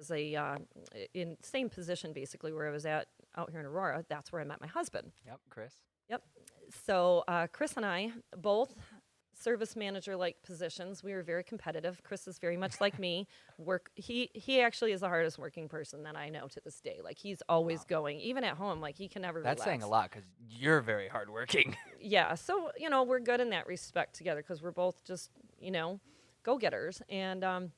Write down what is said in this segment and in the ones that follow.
as a in same position basically where I was at out here in Aurora. That's where I met my husband. Yep, Chris. Yep. So Chris and I both service manager like positions. We were very competitive. Chris is very much like me. He actually is the hardest working person that I know to this day. Like he's always going, even at home. Like he can never That's relax. saying a lot because you're very hardworking. Yeah. So we're good in that respect together because we're both just go getters. And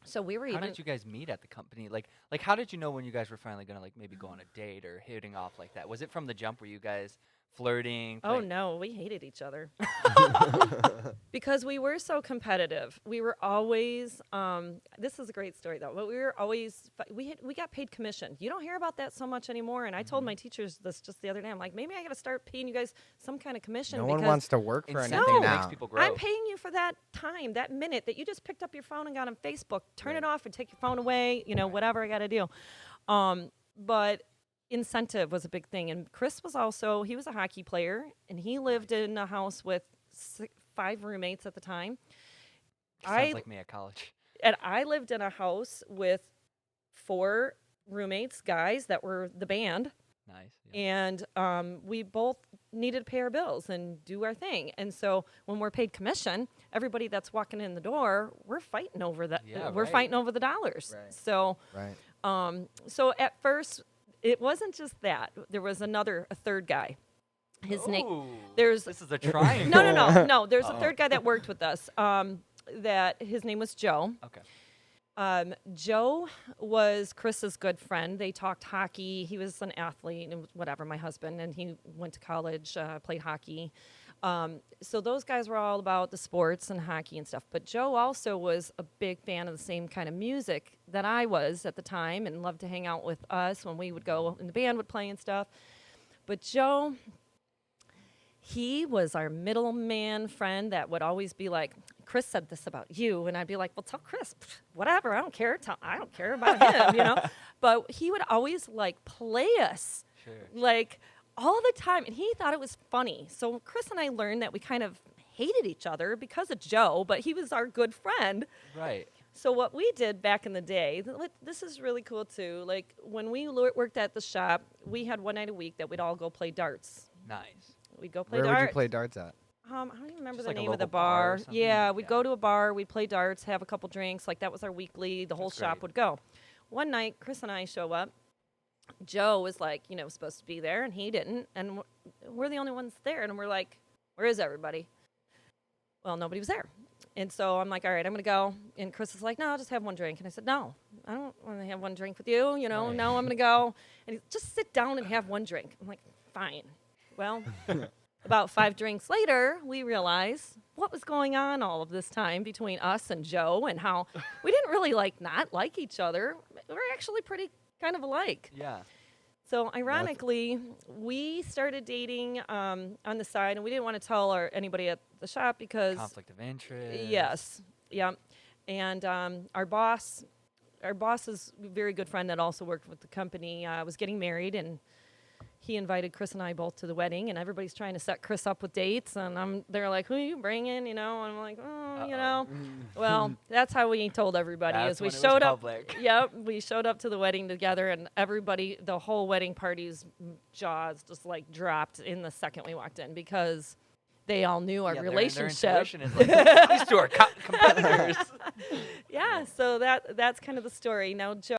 so we were How did you guys meet at the company? Like how did you know when you guys were finally gonna like maybe go on a date or hitting off like that? Was it from the jump where you guys flirting? Oh no, we hated each other because we were so competitive. We were always. This is a great story though. But we were always. We got paid commission. You don't hear about that so much anymore. And I told my teachers this just the other day. I'm like, maybe I got to start paying you guys some kind of commission. No one wants to work for anything now. Makes people grow. I'm paying you for that time, that minute that you just picked up your phone and got on Facebook. Turn it off and take your phone away. Whatever I got to do. But incentive was a big thing. And Chris was he was a hockey player, and he lived in a house with 5 roommates at the time. Sounds like me at college. And I lived in a house with 4 roommates, guys that were the band. Nice. Yeah. And we both needed to pay our bills and do our thing. And so when we're paid commission, everybody that's walking in the door, we're fighting over that. Yeah, we're fighting over the dollars. Right. So, Right. So at first, it wasn't just that. There was a third guy. His name. This is a triangle. No. There's a third guy that worked with us. That his name was Joe. Okay. Joe was Chris's good friend. They talked hockey. He was an athlete and whatever, my husband, and he went to college, played hockey. So those guys were all about the sports and hockey and stuff. But Joe also was a big fan of the same kind of music that I was at the time and loved to hang out with us when we would go and the band would play and stuff. But Joe, he was our middleman friend that would always be like, Chris said this about you. And I'd be like, well, tell Chris, whatever. I don't care. I don't care about him, But he would always play us. Sure. All the time, and he thought it was funny. So Chris and I learned that we kind of hated each other because of Joe, but he was our good friend. Right. So what we did back in the day, this is really cool too. Like when we worked at the shop, we had one night a week that we'd all go play darts. Nice. We'd go play Where darts. would you play darts at? I don't even remember Just the like a name of the local bar or bar. something? Yeah, we'd Yeah. go to a bar, we'd play darts, have a couple drinks. Like that was our weekly. The whole That's shop great. would go. One night, Chris and I show up. Joe was supposed to be there, and he didn't. And we're the only ones there. And we're like, where is everybody? Well, nobody was there. And so I'm like, all right, I'm going to go. And Chris is like, no, I'll just have one drink. And I said, no, I don't want to have one drink with you. Right. No, I'm going to go. And he's just sit down and have one drink. I'm like, fine. Well, about 5 drinks later, we realize what was going on all of this time between us and Joe and how we didn't really not like each other. We're actually pretty kind of alike. Yeah. So ironically, we started dating on the side, and we didn't want to tell anybody at the shop because Conflict of interest. Yes, yeah, and our boss's very good friend that also worked with the company was getting married, and he invited Chris and I both to the wedding, and everybody's trying to set Chris up with dates, and they're like, who are you bringing, and I'm like, Well, that's how we told everybody. That's is we when it was showed up. public. Yep, we showed up to the wedding together, and everybody, the whole wedding party's jaws just dropped in the second we walked in because they all knew our relationship. Their intuition is like, these two are competitors. Yeah, so that's kind of the story. Now, Joe